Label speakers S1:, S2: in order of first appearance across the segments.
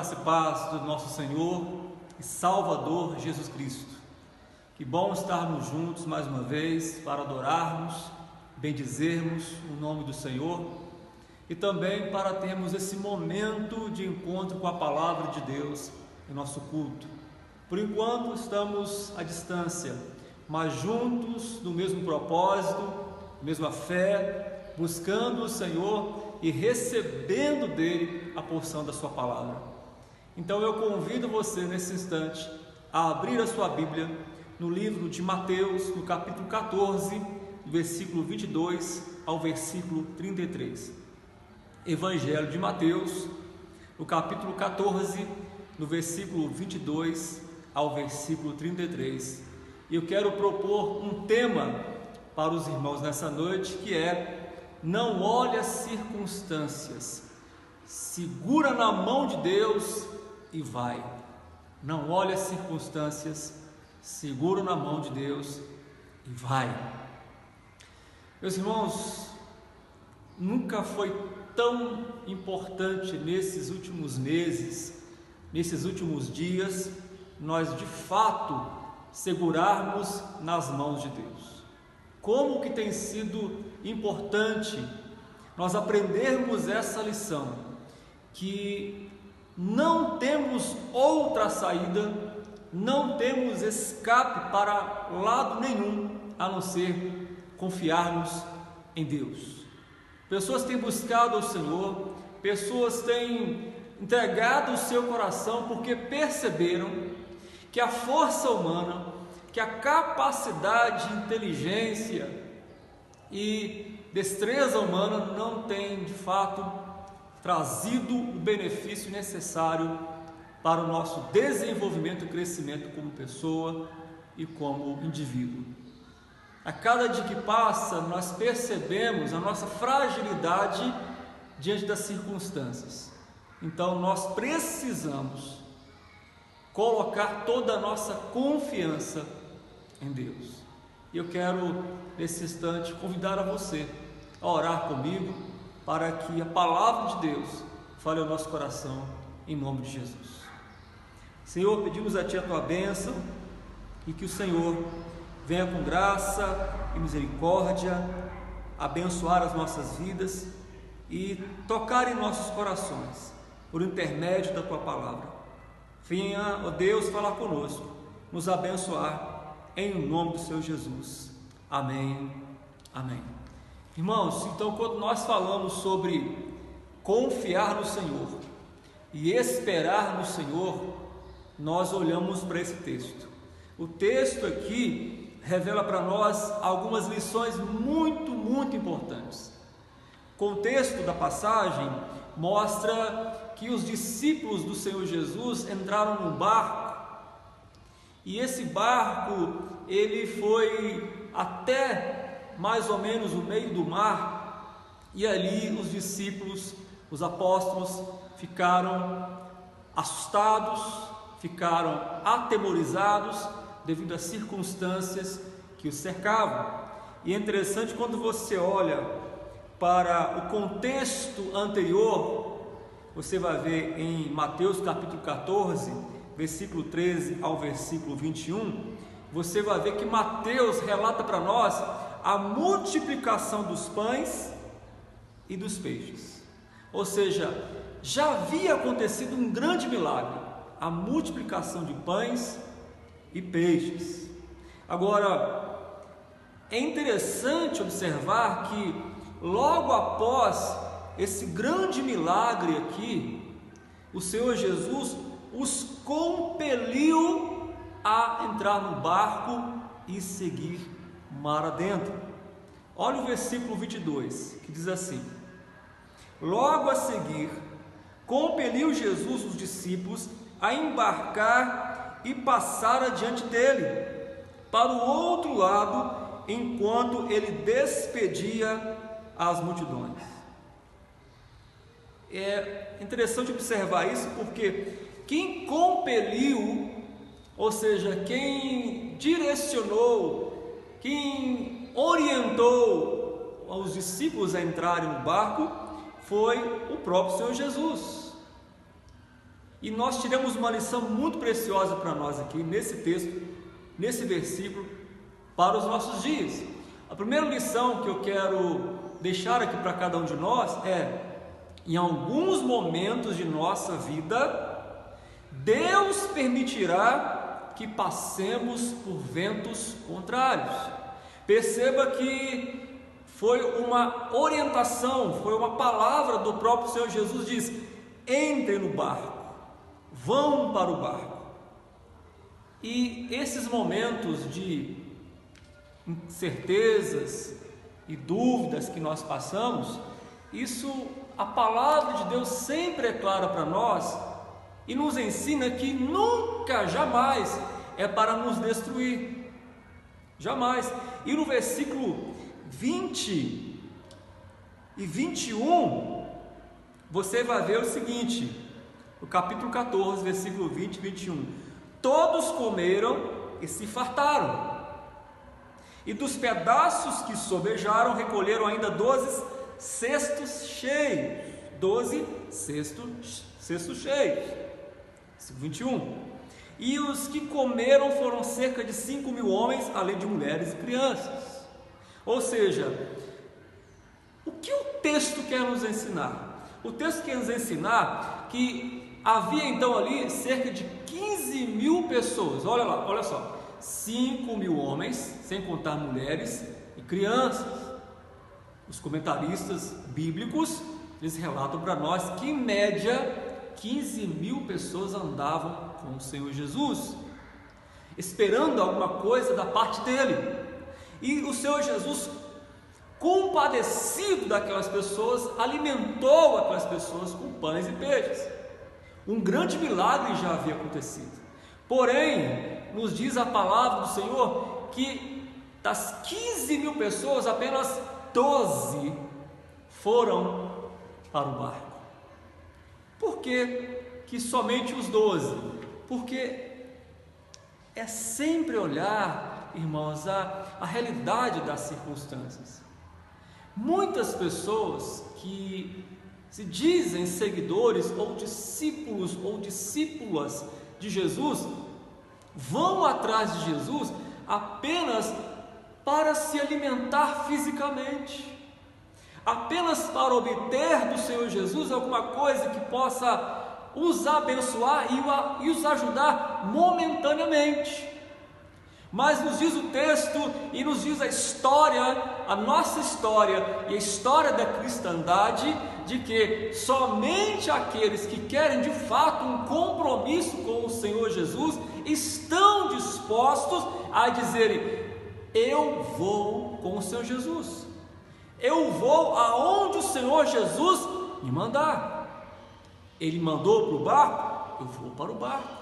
S1: graça e paz do nosso Senhor e Salvador Jesus Cristo. Que bom estarmos juntos mais uma vez para adorarmos, bendizermos o nome do Senhor e também para termos esse momento de encontro com a Palavra de Deus em nosso culto. Por enquanto estamos à distância, mas juntos no mesmo propósito, mesma fé, buscando o Senhor e recebendo dele a porção da sua palavra. Então eu convido você nesse instante a abrir a sua Bíblia no livro de Mateus, no capítulo 14, do versículo 22 ao versículo 33. Evangelho de Mateus, no capítulo 14, no versículo 22 ao versículo 33. E eu quero propor um tema para os irmãos nessa noite, que é: não olhe as circunstâncias, segura na mão de Deus e vai. Não olhe as circunstâncias, segura na mão de Deus e vai. Meus irmãos, nunca foi tão importante nesses últimos meses, nesses últimos dias, nós de fato segurarmos nas mãos de Deus. Como que tem sido importante nós aprendermos essa lição, que não temos outra saída, não temos escape para lado nenhum, a não ser confiarmos em Deus. Pessoas têm buscado ao Senhor, pessoas têm entregado o seu coração porque perceberam que a força humana, que a capacidade, inteligência e destreza humana não tem de fato trazido o benefício necessário para o nosso desenvolvimento e crescimento como pessoa e como indivíduo. A cada dia que passa, nós percebemos a nossa fragilidade diante das circunstâncias. Então nós precisamos colocar toda a nossa confiança em Deus. E eu quero, nesse instante, convidar a você a orar comigo para que a palavra de Deus fale ao nosso coração, em nome de Jesus. Senhor, pedimos a Ti a Tua bênção e que o Senhor venha com graça e misericórdia abençoar as nossas vidas e tocar em nossos corações por intermédio da Tua palavra. Venha, ó Deus, falar conosco, nos abençoar em nome do Senhor Jesus. Amém. Amém. Irmãos, então quando nós falamos sobre confiar no Senhor e esperar no Senhor, nós olhamos para esse texto. O texto aqui revela para nós algumas lições muito importantes. O contexto da passagem mostra que os discípulos do Senhor Jesus entraram num barco, e esse barco ele foi até mais ou menos o meio do mar, e ali os discípulos, os apóstolos, ficaram assustados, ficaram atemorizados devido às circunstâncias que os cercavam. E é interessante quando você olha para o contexto anterior, você vai ver em Mateus capítulo 14, versículo 13 ao versículo 21, você vai ver que Mateus relata para nós a multiplicação dos pães e dos peixes. Ou seja, já havia acontecido um grande milagre, a multiplicação de pães e peixes. Agora, é interessante observar que logo após esse grande milagre aqui, o Senhor Jesus os compeliu a entrar no barco e seguir mar adentro. Olha o versículo 22, que diz assim: logo a seguir, compeliu Jesus os discípulos a embarcar e passar adiante dele, para o outro lado, enquanto ele despedia as multidões. É interessante observar isso, porque quem compeliu, ou seja, quem direcionou, quem orientou os discípulos a entrarem no barco, foi o próprio Senhor Jesus. E nós tiramos uma lição muito preciosa para nós aqui, nesse texto, nesse versículo, para os nossos dias. A primeira lição que eu quero deixar aqui para cada um de nós é: em alguns momentos de nossa vida, Deus permitirá que passemos por ventos contrários. Perceba que foi uma orientação, foi uma palavra do próprio Senhor Jesus. Diz: entre no barco, vão para o barco. E esses momentos de incertezas e dúvidas que nós passamos, isso, a palavra de Deus sempre é clara para nós e nos ensina que nunca, jamais é para nos destruir, jamais. E no versículo 20 e 21, você vai ver o seguinte, no capítulo 14, versículo 20 e 21: todos comeram e se fartaram, e dos pedaços que sobejaram recolheram ainda 12 cestos cheios. 12 cestos cheios. 21. E os que comeram foram cerca de 5.000 homens, além de mulheres e crianças. Ou seja, o que o texto quer nos ensinar? O texto quer nos ensinar que havia então ali cerca de 15.000 pessoas. Olha lá, olha só, 5.000 homens, sem contar mulheres e crianças. Os comentaristas bíblicos, eles relatam para nós que em média 15.000 pessoas andavam com o Senhor Jesus, esperando alguma coisa da parte dele. E o Senhor Jesus, compadecido daquelas pessoas, alimentou aquelas pessoas com pães e peixes. Um grande milagre já havia acontecido. Porém, nos diz a palavra do Senhor que das 15.000 pessoas, apenas 12 foram para o barco. Por que somente os 12? Porque é sempre olhar, irmãos, a realidade das circunstâncias. Muitas pessoas que se dizem seguidores ou discípulos ou discípulas de Jesus, vão atrás de Jesus apenas para se alimentar fisicamente, apenas para obter do Senhor Jesus alguma coisa que possa os abençoar e os ajudar momentaneamente. Mas nos diz o texto e nos diz a história, a nossa história e a história da cristandade, de que somente aqueles que querem de fato um compromisso com o Senhor Jesus estão dispostos a dizerem: eu vou com o Senhor Jesus, eu vou aonde o Senhor Jesus me mandar. Ele mandou para o barco, eu vou para o barco.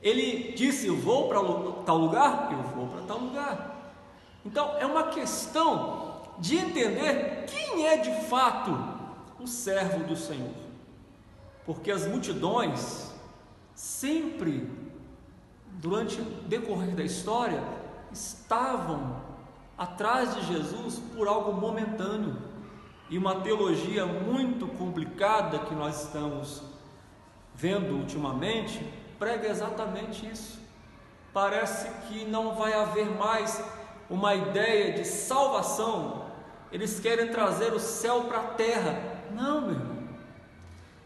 S1: Ele disse: eu vou para tal lugar, eu vou para tal lugar. Então é uma questão de entender quem é de fato o servo do Senhor, porque as multidões sempre, durante o decorrer da história, estavam atrás de Jesus por algo momentâneo. E uma teologia muito complicada que nós estamos vendo ultimamente prega exatamente isso. Parece que não vai haver mais uma ideia de salvação. Eles querem trazer o céu para a terra. Não, meu irmão.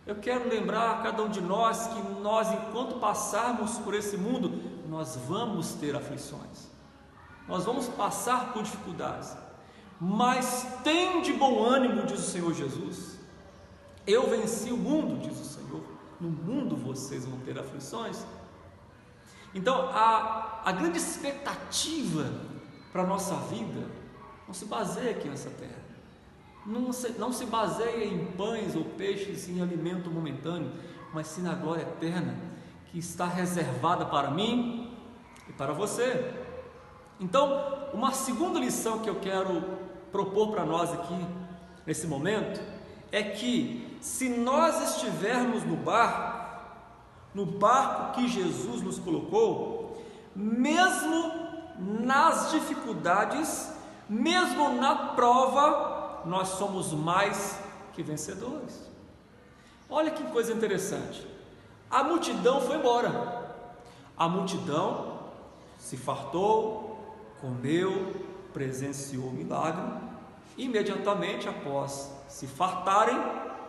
S1: Eu quero lembrar a cada um de nós que nós, enquanto passarmos por esse mundo, nós vamos ter aflições, nós vamos passar por dificuldades, mas tem de bom ânimo, diz o Senhor Jesus. Eu venci o mundo, diz o Senhor. No mundo vocês vão ter aflições. Então a grande expectativa para a nossa vida não se baseia aqui nessa terra, não se baseia em pães ou peixes, em alimento momentâneo, mas sim na glória eterna que está reservada para mim e para você. Então, uma segunda lição que eu quero propor para nós aqui nesse momento é que, se nós estivermos no barco que Jesus nos colocou, mesmo nas dificuldades, mesmo na prova, nós somos mais que vencedores. Olha que coisa interessante. A multidão foi embora. A multidão se fartou, comeu, presenciou o milagre. Imediatamente após se fartarem,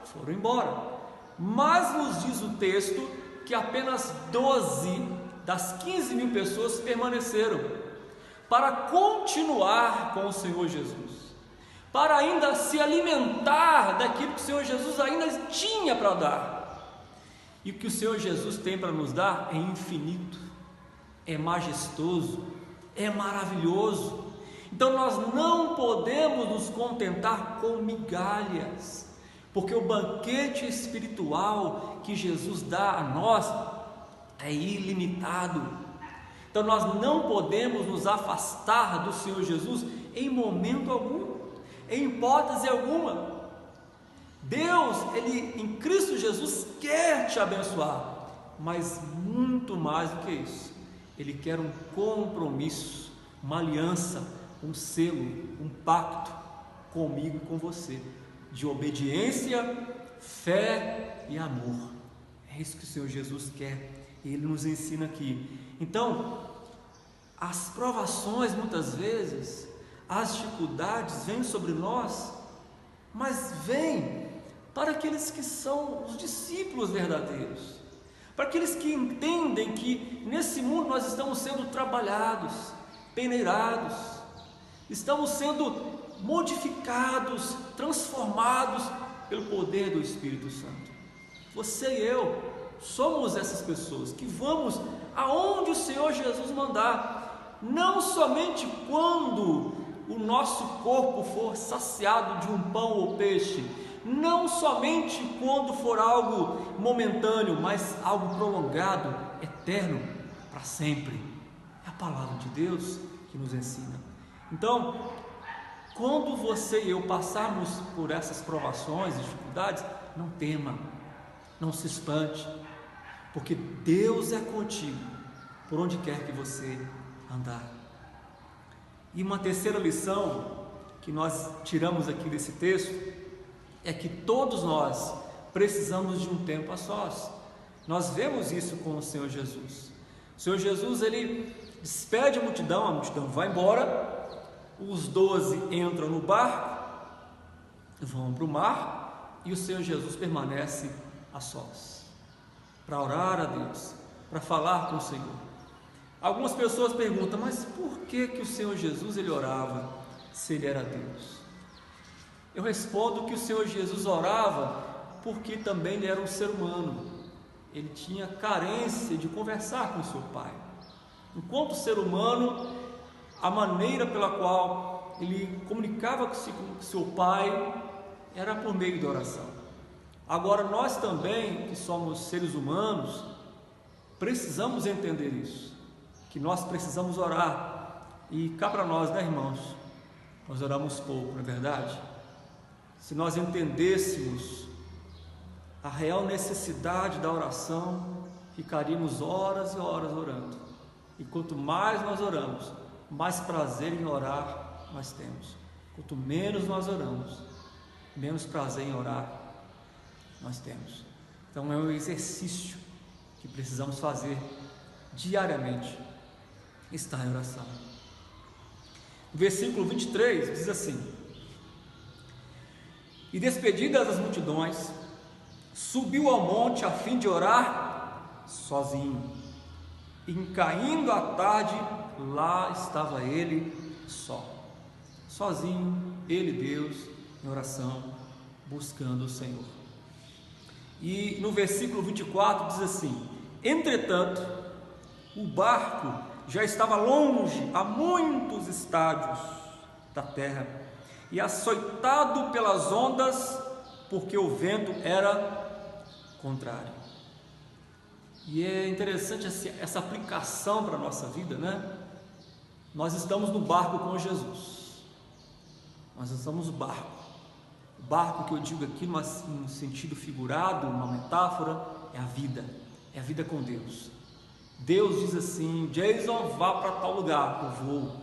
S1: foram embora. Mas nos diz o texto que apenas 12 das 15 mil pessoas permaneceram para continuar com o Senhor Jesus, para ainda se alimentar daquilo que o Senhor Jesus ainda tinha para dar. E o que o Senhor Jesus tem para nos dar é infinito, é majestoso, é maravilhoso. Então nós não podemos nos contentar com migalhas, porque o banquete espiritual que Jesus dá a nós é ilimitado. Então nós não podemos nos afastar do Senhor Jesus em momento algum, em hipótese alguma. Deus, Ele em Cristo Jesus quer te abençoar, mas muito mais do que isso, Ele quer um compromisso, uma aliança, um selo, um pacto comigo e com você, de obediência, fé e amor. É isso que o Senhor Jesus quer, e Ele nos ensina aqui. Então, as provações muitas vezes, as dificuldades vêm sobre nós, mas vêm para aqueles que são os discípulos verdadeiros, para aqueles que entendem que nesse mundo nós estamos sendo trabalhados, peneirados, estamos sendo modificados, transformados pelo poder do Espírito Santo. Você e eu somos essas pessoas que vamos aonde o Senhor Jesus mandar, não somente quando o nosso corpo for saciado de um pão ou peixe, não somente quando for algo momentâneo, mas algo prolongado, eterno, para sempre. É a palavra de Deus que nos ensina. Então, quando você e eu passarmos por essas provações e dificuldades, não tema, não se espante, porque Deus é contigo por onde quer que você andar. E uma terceira lição que nós tiramos aqui desse texto é que todos nós precisamos de um tempo a sós. Nós vemos isso com o Senhor Jesus. O Senhor Jesus, Ele despede a multidão vai embora, os 12 entram no barco, vão para o mar, e o Senhor Jesus permanece a sós, para orar a Deus, para falar com o Senhor. Algumas pessoas perguntam, mas por que o Senhor Jesus Ele orava se Ele era Deus? Eu respondo que o Senhor Jesus orava porque também Ele era um ser humano, Ele tinha carência de conversar com o seu Pai. Enquanto ser humano, a maneira pela qual Ele comunicava-se com o seu Pai era por meio da oração. Agora nós também, que somos seres humanos, precisamos entender isso, que nós precisamos orar. E cá para nós, né, irmãos? Nós oramos pouco, não é verdade? Se nós entendêssemos a real necessidade da oração, ficaríamos horas e horas orando. E quanto mais nós oramos, mais prazer em orar nós temos. Quanto menos nós oramos, menos prazer em orar nós temos. Então é um exercício que precisamos fazer diariamente, estar em oração. O versículo 23 diz assim: e despedidas as multidões, subiu ao monte a fim de orar sozinho. E caindo a tarde, lá estava ele só, sozinho, ele, Deus, em oração, buscando o Senhor. E no versículo 24 diz assim: entretanto, o barco já estava longe, a muitos estádios da terra, e açoitado pelas ondas, porque o vento era contrário. E é interessante essa aplicação para a nossa vida, né? Nós estamos no barco com Jesus, nós estamos no barco. O barco que eu digo aqui, num sentido figurado, uma metáfora, é a vida com Deus. Deus diz assim: Jason, vá para tal lugar, eu vou.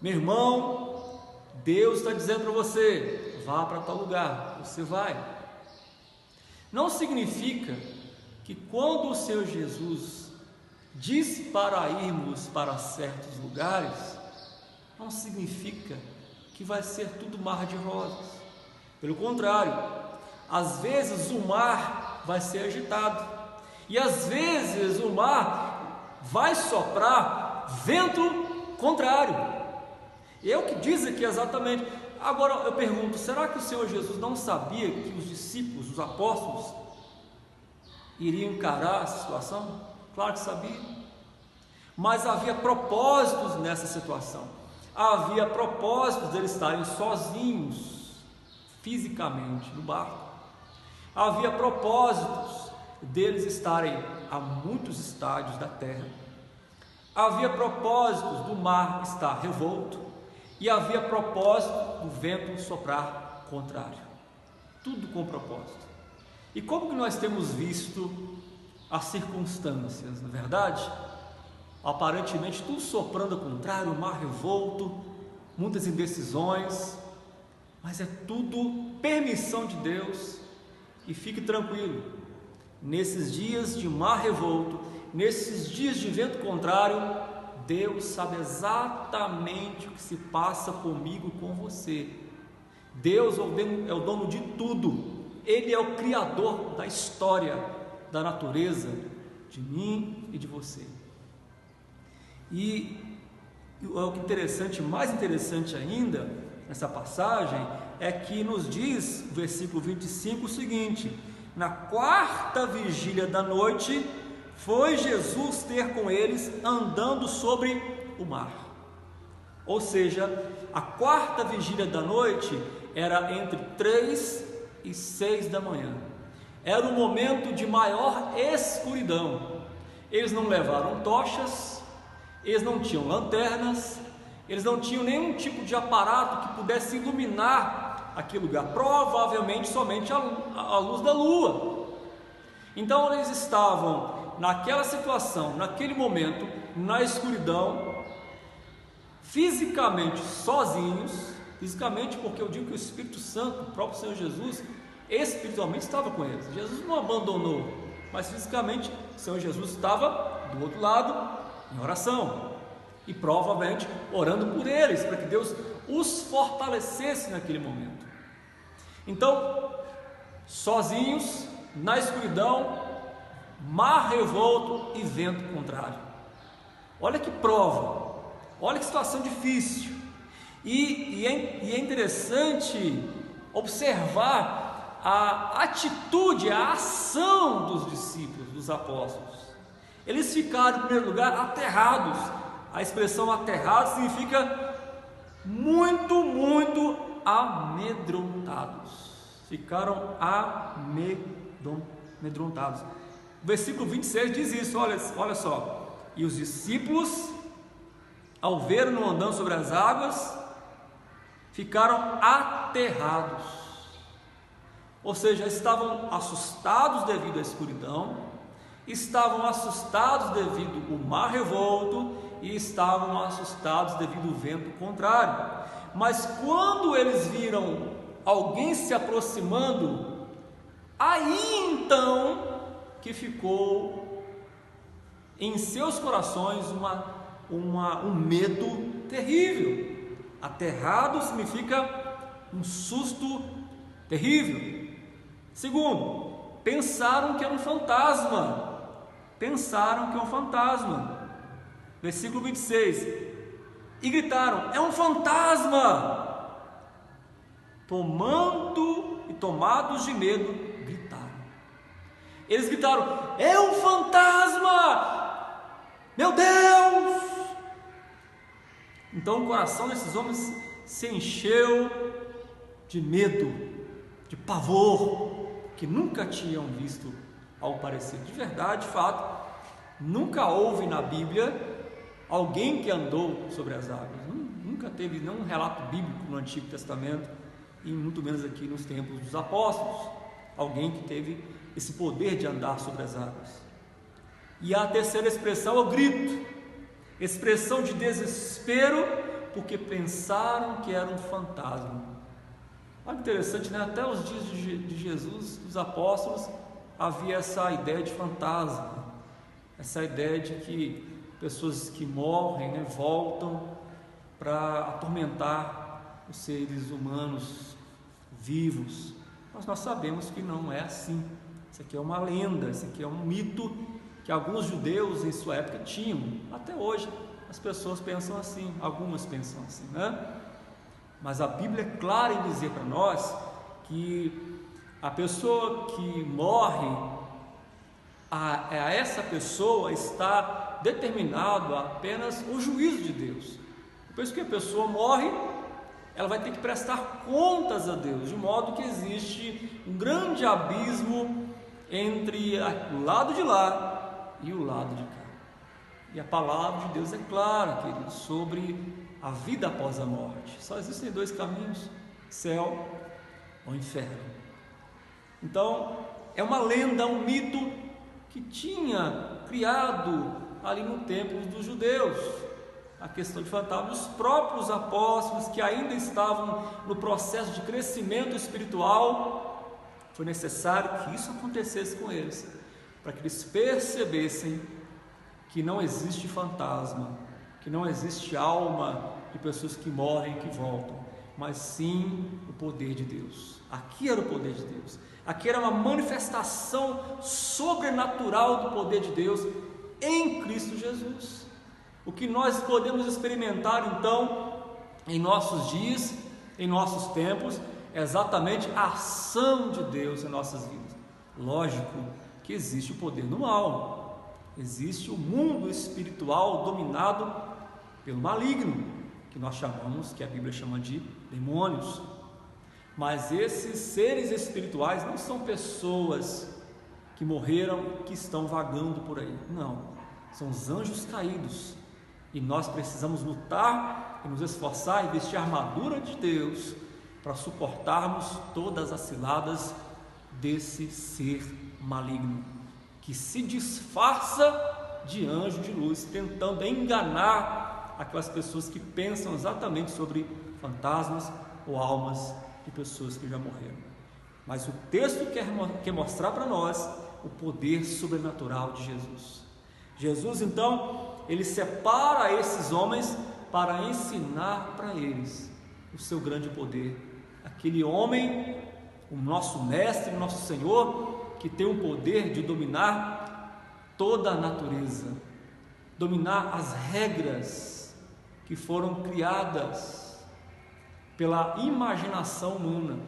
S1: Meu irmão, Deus está dizendo para você: vá para tal lugar, você vai. não significa que quando o Senhor Jesus disse para irmos para certos lugares, não significa que vai ser tudo mar de rosas. Pelo contrário, às vezes o mar vai ser agitado, e às vezes o mar vai soprar vento contrário. É o que diz aqui exatamente. Agora eu pergunto, será que o Senhor Jesus não sabia que os discípulos, os apóstolos, iriam encarar essa situação? Claro que sabia, mas havia propósitos nessa situação. Havia propósitos deles estarem sozinhos, fisicamente, no barco. Havia propósitos deles estarem a muitos estádios da terra. Havia propósitos do mar estar revolto. E havia propósito do vento soprar contrário. Tudo com propósito. E como que nós temos visto as circunstâncias, na verdade? Aparentemente tudo soprando ao contrário, o mar revolto, muitas indecisões, mas é tudo permissão de Deus. E fique tranquilo, nesses dias de mar revolto, nesses dias de vento contrário, Deus sabe exatamente o que se passa comigo e com você. Deus é o dono de tudo. Ele é o criador da história, da natureza, de mim e de você. E o que interessante, mais interessante ainda nessa passagem é que nos diz, o versículo 25, o seguinte: na quarta vigília da noite, foi Jesus ter com eles andando sobre o mar. Ou seja, a quarta vigília da noite era entre 3 e 6 da manhã. Era o momento de maior escuridão. Eles não levaram tochas, eles não tinham lanternas, eles não tinham nenhum tipo de aparato que pudesse iluminar aquele lugar, provavelmente somente a luz da lua. Então eles estavam naquela situação, naquele momento, na escuridão, fisicamente sozinhos, fisicamente porque eu digo que o Espírito Santo, o próprio Senhor Jesus, espiritualmente estava com eles. Jesus não abandonou, mas fisicamente o Senhor Jesus estava do outro lado, em oração, e provavelmente orando por eles, para que Deus os fortalecesse naquele momento. Então, sozinhos, na escuridão, mar revolto e vento contrário. Olha que prova, olha que situação difícil. E é interessante observar a atitude, a ação dos discípulos, dos apóstolos. Eles ficaram, em primeiro lugar, aterrados. A expressão aterrado significa muito, muito amedrontados. Ficaram amedrontados. O versículo 26 diz isso, olha só. E os discípulos, ao ver-no andando sobre as águas, ficaram aterrados. Ou seja, estavam assustados devido à escuridão, estavam assustados devido ao mar revolto e estavam assustados devido ao vento contrário. Mas quando eles viram alguém se aproximando, aí então que ficou em seus corações um medo terrível. Aterrado significa um susto terrível. Segundo, pensaram que era um fantasma. Versículo 26. E gritaram: é um fantasma! Tomados de medo, gritaram. Eles gritaram: é um fantasma! Meu Deus! Então o coração desses homens se encheu de medo, de pavor, que nunca tinham visto algo parecido. De verdade, de fato, nunca houve na Bíblia alguém que andou sobre as águas. Nunca teve nenhum relato bíblico no Antigo Testamento, e muito menos aqui nos tempos dos apóstolos, alguém que teve esse poder de andar sobre as águas. E a terceira expressão é o grito, expressão de desespero, porque pensaram que era um fantasma. Olha que interessante, né? Até os dias de Jesus, dos apóstolos, havia essa ideia de fantasma, essa ideia de que pessoas que morrem, né, voltam para atormentar os seres humanos vivos. Mas nós sabemos que não é assim. Isso aqui é uma lenda, isso aqui é um mito que alguns judeus em sua época tinham. Até hoje as pessoas pensam assim, algumas pensam assim, né? Mas a Bíblia é clara em dizer para nós que a pessoa que morre, a essa pessoa está determinado apenas o juízo de Deus. Depois que a pessoa morre, ela vai ter que prestar contas a Deus, de modo que existe um grande abismo entre o lado de lá e o lado de cá. E a palavra de Deus é clara, queridos, sobre a vida após a morte. Só existem dois caminhos: céu ou inferno. Então, é uma lenda, um mito que tinha criado ali no tempo dos judeus a questão de fantasma. Os próprios apóstolos, que ainda estavam no processo de crescimento espiritual, foi necessário que isso acontecesse com eles, para que eles percebessem que não existe fantasma, que não existe alma de pessoas que morrem e que voltam, mas sim o poder de Deus. Aqui era o poder de Deus, aqui era uma manifestação sobrenatural do poder de Deus em Cristo Jesus. O que nós podemos experimentar então em nossos dias, em nossos tempos, é exatamente a ação de Deus em nossas vidas. Lógico que existe o poder do mal, existe o mundo espiritual dominado pelo maligno, que nós chamamos, que a Bíblia chama de demônios. Mas esses seres espirituais não são pessoas que morreram e que estão vagando por aí, não, são os anjos caídos. E nós precisamos lutar e nos esforçar e vestir a armadura de Deus para suportarmos todas as ciladas desse ser maligno, que se disfarça de anjo de luz, tentando enganar aquelas pessoas que pensam exatamente sobre fantasmas ou almas de pessoas que já morreram. Mas o texto quer mostrar para nós o poder sobrenatural de Jesus. Jesus, então, ele separa esses homens para ensinar para eles o seu grande poder. Aquele homem, o nosso mestre, o nosso Senhor, que tem o poder de dominar toda a natureza, dominar as regras que foram criadas pela imaginação humana.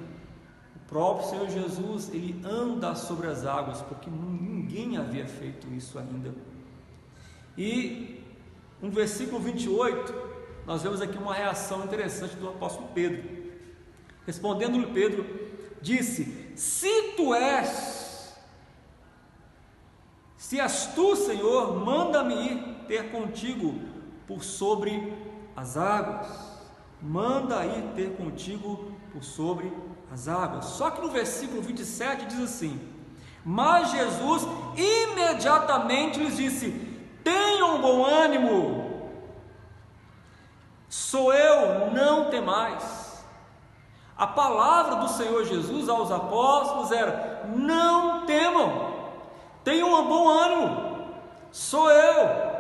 S1: O próprio Senhor Jesus, ele anda sobre as águas, porque ninguém havia feito isso ainda. E no versículo 28, nós vemos aqui uma reação interessante do apóstolo Pedro. Respondendo-lhe Pedro, disse: se és tu, Senhor, manda-me ir ter contigo por sobre as águas. Manda ir ter contigo por sobre as águas. Só que no versículo 27 diz assim: mas Jesus imediatamente lhes disse: tenham bom ânimo, sou eu, não temais. A palavra do Senhor Jesus aos apóstolos era: não temam, tenham um bom ânimo, sou eu.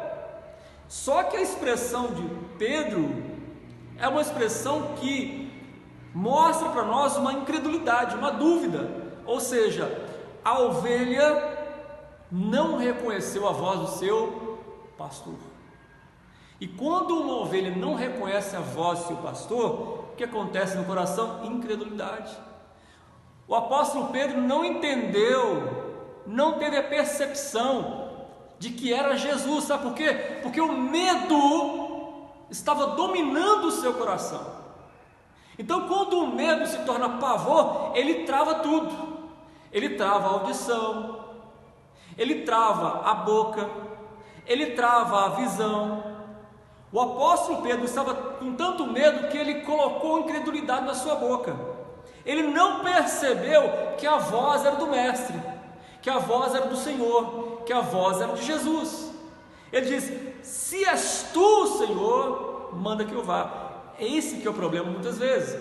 S1: Só que a expressão de Pedro é uma expressão que mostra para nós uma incredulidade, uma dúvida. Ou seja, a ovelha não reconheceu a voz do seu pastor. E quando uma ovelha não reconhece a voz do seu pastor, o que acontece no coração? Incredulidade. O apóstolo Pedro não entendeu, não teve a percepção de que era Jesus. Sabe por quê? Porque o medo estava dominando o seu coração. Então, quando o medo se torna pavor, ele trava tudo. Ele trava a audição, ele trava a boca, ele trava a visão. O apóstolo Pedro estava com tanto medo que ele colocou incredulidade na sua boca. Ele não percebeu que a voz era do Mestre, que a voz era do Senhor, que a voz era de Jesus. Ele diz: se és tu, Senhor, manda que eu vá. Esse que é o problema muitas vezes.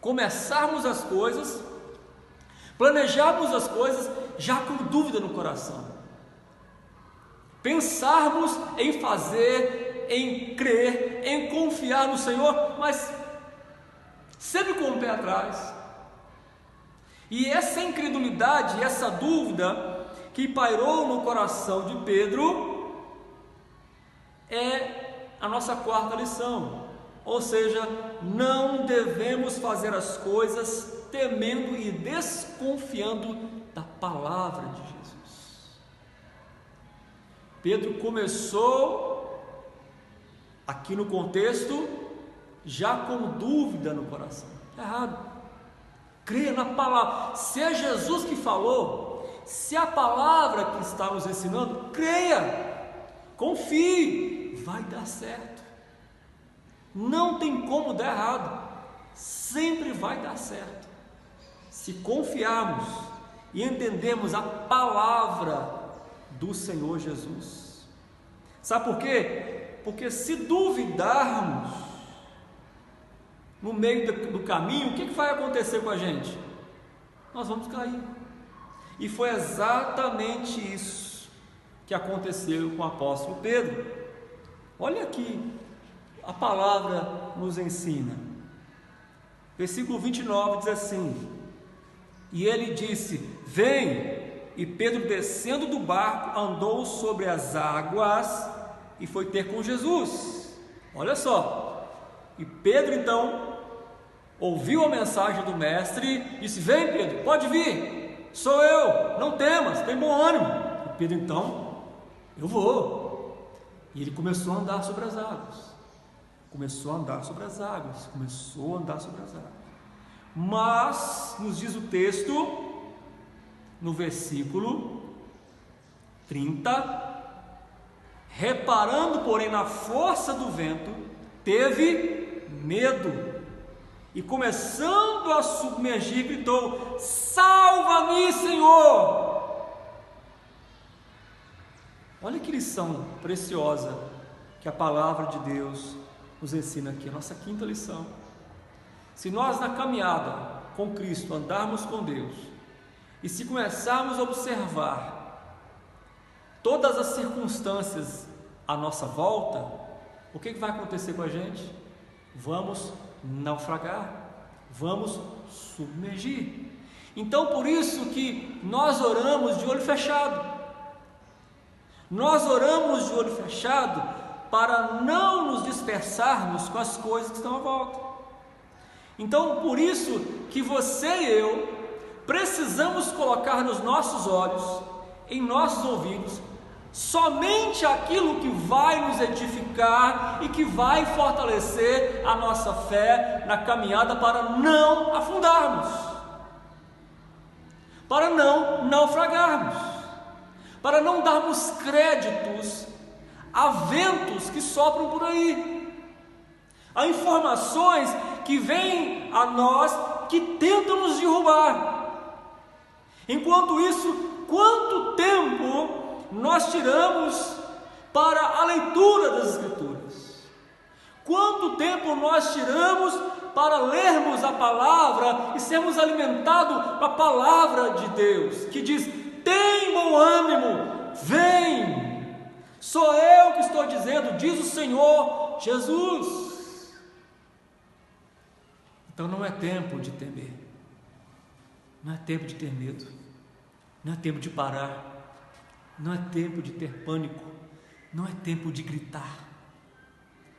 S1: começarmos as coisas, planejarmos as coisas já com dúvida no coração, pensarmos em fazer, em crer, em confiar no Senhor, mas sempre com o pé atrás. E essa incredulidade, essa dúvida que pairou no coração de Pedro é a nossa quarta lição. Ou seja, não devemos fazer as coisas temendo e desconfiando da palavra de Jesus. Pedro começou aqui no contexto já com dúvida no coração. Errado. Creia na palavra. Se é Jesus que falou, se a palavra que está nos ensinando, creia, confie, vai dar certo. Não tem como dar errado, sempre vai dar certo, se confiarmos e entendemos a palavra do Senhor Jesus. Sabe por quê? Porque se duvidarmos no meio do caminho, o que vai acontecer com a gente? Nós vamos cair. E foi exatamente isso que aconteceu com o apóstolo Pedro. Olha aqui, a palavra nos ensina. Versículo 29 diz assim: e ele disse: vem. E Pedro, descendo do barco, andou sobre as águas e foi ter com Jesus. Olha só. E Pedro então ouviu a mensagem do mestre e disse: vem, Pedro, pode vir, sou eu, não temas, tem bom ânimo. E Pedro então: eu vou. E ele começou a andar sobre as águas. Mas, nos diz o texto, no versículo 30, reparando, porém, na força do vento, teve medo, e começando a submergir, gritou: salva-me, Senhor! Olha que lição preciosa que a palavra de Deus nos ensina aqui, a nossa quinta lição. Se nós na caminhada com Cristo andarmos com Deus, e se começarmos a observar todas as circunstâncias à nossa volta, o que vai acontecer com a gente? Vamos naufragar, vamos submergir. Então, por isso que nós oramos de olho fechado. Nós oramos de olho fechado para não nos dispersarmos com as coisas que estão à volta. Então, por isso que você e eu precisamos colocar nos nossos olhos, em nossos ouvidos, somente aquilo que vai nos edificar e que vai fortalecer a nossa fé na caminhada para não afundarmos, para não naufragarmos, para não darmos créditos a ventos que sopram por aí, a informações que vêm a nós que tentam nos derrubar. Enquanto isso, quanto tempo nós tiramos para a leitura das Escrituras? Quanto tempo nós tiramos para lermos a palavra e sermos alimentados com a palavra de Deus, que diz: tem bom ânimo, vem, sou eu que estou dizendo, diz o Senhor Jesus. Então não é tempo de temer, não é tempo de ter medo, não é tempo de parar, não é tempo de ter pânico, não é tempo de gritar,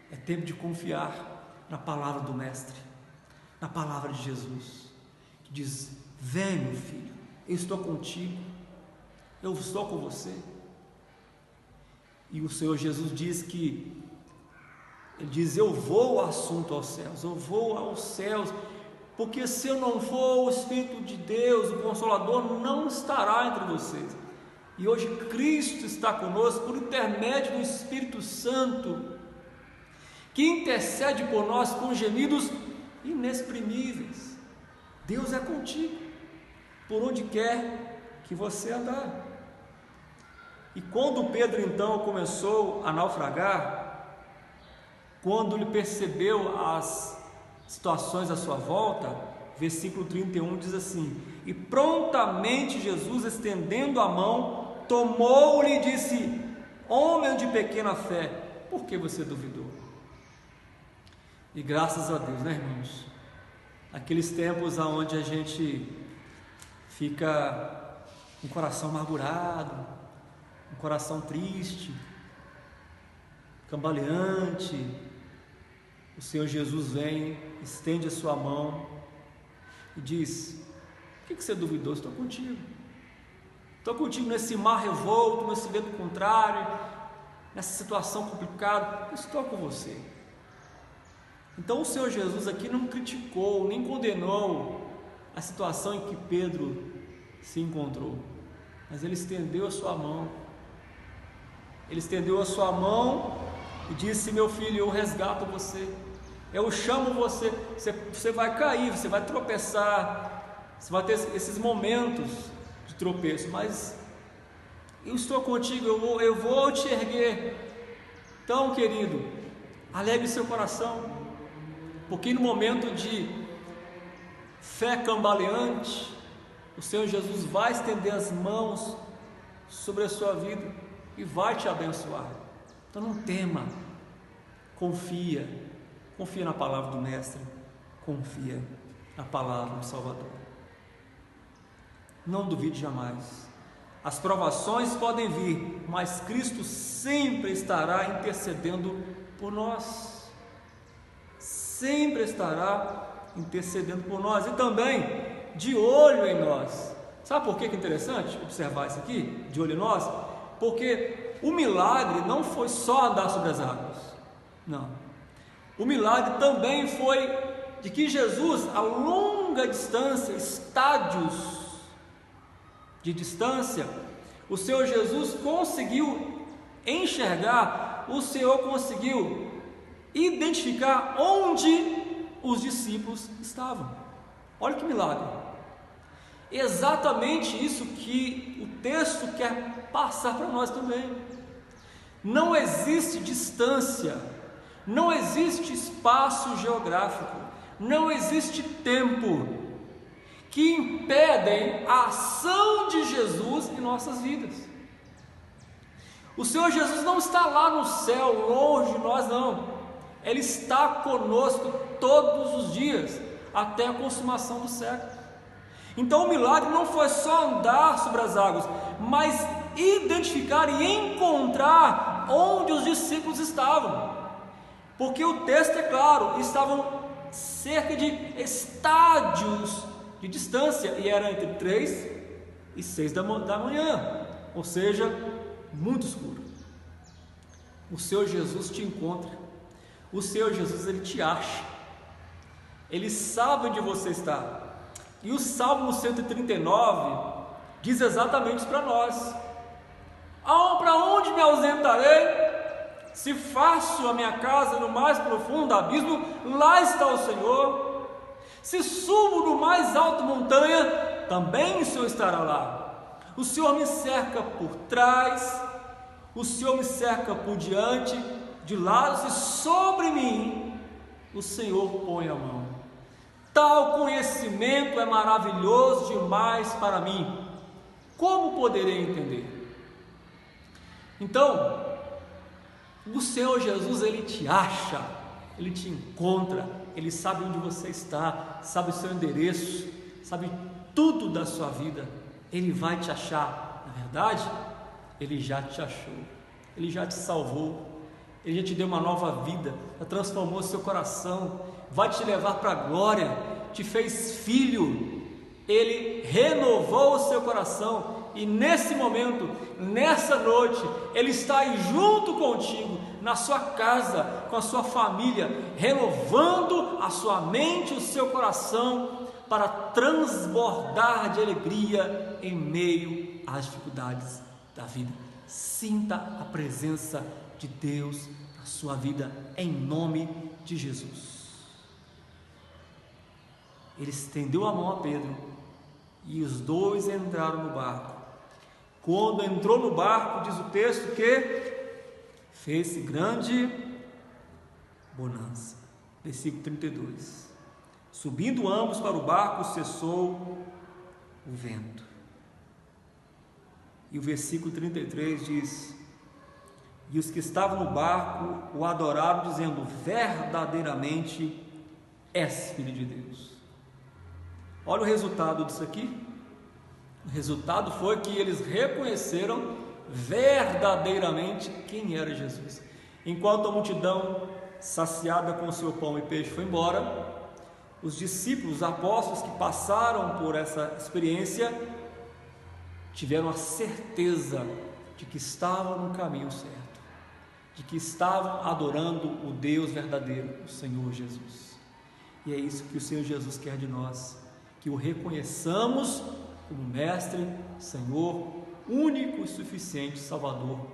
S1: é tempo de confiar na palavra do Mestre, na palavra de Jesus, que diz: vem, meu filho, eu estou contigo, eu estou com você. E o Senhor Jesus diz que Ele diz: eu vou assunto aos céus, eu vou aos céus, porque se eu não for, o Espírito de Deus, o Consolador, não estará entre vocês. E hoje Cristo está conosco por intermédio do Espírito Santo, que intercede por nós com gemidos inexprimíveis. Deus é contigo, por onde quer que você andar. E quando Pedro então começou a naufragar, quando ele percebeu as situações à sua volta, versículo 31 diz assim: e prontamente Jesus, estendendo a mão, tomou-lhe e disse: homem de pequena fé, por que você duvidou? E graças a Deus, né, irmãos? Aqueles tempos onde a gente fica com o coração amargurado, um coração triste, cambaleante, o Senhor Jesus vem, estende a sua mão e diz: por que você duvidou? Estou contigo nesse mar revolto, nesse vento contrário, nessa situação complicada, estou com você. Então o Senhor Jesus aqui não criticou, nem condenou a situação em que Pedro se encontrou, mas ele estendeu a sua mão. Ele estendeu a sua mão e disse: meu filho, eu resgato você, eu chamo você. Você vai cair, você vai tropeçar, você vai ter esses momentos de tropeço, mas eu estou contigo, eu vou te erguer. Então, querido, alegre seu coração, porque no momento de fé cambaleante, o Senhor Jesus vai estender as mãos sobre a sua vida e vai te abençoar. Então não tema, confia na palavra do Mestre, confia na palavra do Salvador. Não duvide jamais. As provações podem vir, mas Cristo sempre estará intercedendo por nós. Sempre estará intercedendo por nós e também de olho em nós. Sabe por que é interessante observar isso aqui, de olho em nós? Porque o milagre não foi só andar sobre as águas, não. O milagre também foi de que Jesus, a longa distância, estádios de distância, o Senhor Jesus conseguiu enxergar, o Senhor conseguiu identificar onde os discípulos estavam. Olha que milagre! Exatamente isso que o texto quer passar para nós também. Não existe distância, não existe espaço geográfico, não existe tempo que impedem a ação de Jesus em nossas vidas. O Senhor Jesus não está lá no céu, longe de nós, não. Ele está conosco todos os dias, até a consumação do século. Então o milagre não foi só andar sobre as águas, mas identificar e encontrar onde os discípulos estavam. Porque o texto é claro, estavam cerca de estádios de distância, e era entre 3 e 6 da manhã, ou seja, muito escuro. O Senhor Jesus te encontra. O Senhor Jesus, Ele te acha, Ele sabe onde você está. E o Salmo 139 diz exatamente isso para nós: para onde me ausentarei? Se faço a minha casa no mais profundo abismo, lá está o Senhor. Se subo no mais alto montanha, também o Senhor estará lá. O Senhor me cerca por trás, o Senhor me cerca por diante, de lados, e sobre mim o Senhor põe a mão. Tal conhecimento é maravilhoso demais para mim. Como poderei entender? Então, o Senhor Jesus, Ele te acha, Ele te encontra, Ele sabe onde você está, sabe o seu endereço, sabe tudo da sua vida. Ele vai te achar. Na verdade, Ele já te achou, Ele já te salvou, Ele já te deu uma nova vida, já transformou seu coração, vai te levar para a glória, te fez filho. Ele renovou o seu coração, e nesse momento, nessa noite, Ele está aí junto contigo, na sua casa, com a sua família, renovando a sua mente, o seu coração, para transbordar de alegria em meio às dificuldades da vida. Sinta a presença de Deus na sua vida, em nome de Jesus. Ele estendeu a mão a Pedro e os dois entraram no barco. Quando entrou no barco, diz o texto que fez-se grande bonança. Versículo 32. Subindo ambos para o barco, cessou o vento. E o versículo 33 diz: e os que estavam no barco o adoraram, dizendo: verdadeiramente és Filho de Deus. Olha o resultado disso aqui. O resultado foi que eles reconheceram verdadeiramente quem era Jesus. Enquanto a multidão, saciada com o seu pão e peixe, foi embora, os discípulos, os apóstolos que passaram por essa experiência, tiveram a certeza de que estavam no caminho certo, de que estavam adorando o Deus verdadeiro, o Senhor Jesus. E é isso que o Senhor Jesus quer de nós, que o reconheçamos como Mestre, Senhor, único e suficiente Salvador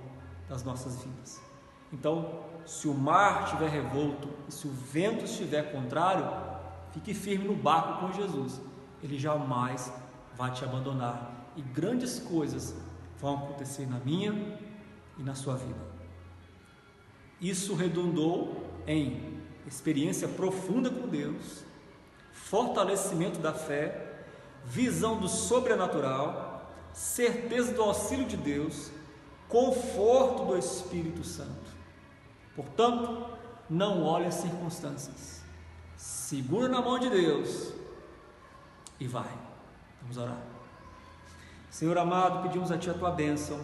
S1: das nossas vidas. Então, se o mar estiver revolto e se o vento estiver contrário, fique firme no barco com Jesus, Ele jamais vai te abandonar, e grandes coisas vão acontecer na minha e na sua vida. Isso redundou em experiência profunda com Deus, fortalecimento da fé, visão do sobrenatural, certeza do auxílio de Deus, conforto do Espírito Santo. Portanto, não olhe as circunstâncias, segura na mão de Deus e vai. Vamos orar. Senhor amado, pedimos a Ti a Tua bênção,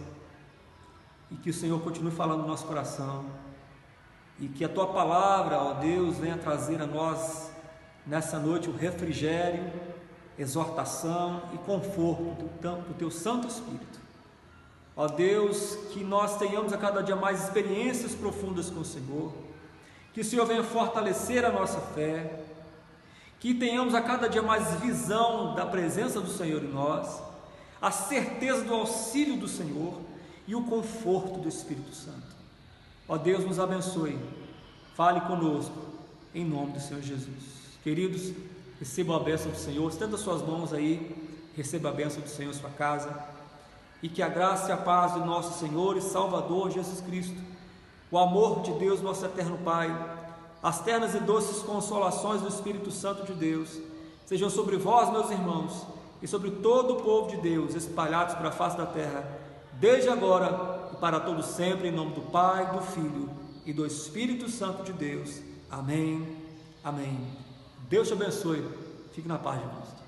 S1: e que o Senhor continue falando no nosso coração, e que a Tua palavra, ó Deus, venha trazer a nós nessa noite o refrigério, exortação e conforto do Teu Santo Espírito. Ó Deus, que nós tenhamos a cada dia mais experiências profundas com o Senhor, que o Senhor venha fortalecer a nossa fé, que tenhamos a cada dia mais visão da presença do Senhor em nós, a certeza do auxílio do Senhor e o conforto do Espírito Santo. Ó Deus, nos abençoe, fale conosco, em nome do Senhor Jesus. Queridos, receba a bênção do Senhor, estenda suas mãos aí, receba a bênção do Senhor em sua casa, e que a graça e a paz do nosso Senhor e Salvador Jesus Cristo, o amor de Deus, nosso eterno Pai, as ternas e doces consolações do Espírito Santo de Deus, sejam sobre vós, meus irmãos, e sobre todo o povo de Deus, espalhados para a face da terra, desde agora e para todo sempre, em nome do Pai, do Filho e do Espírito Santo de Deus. Amém, amém. Deus te abençoe, fique na paz de Cristo.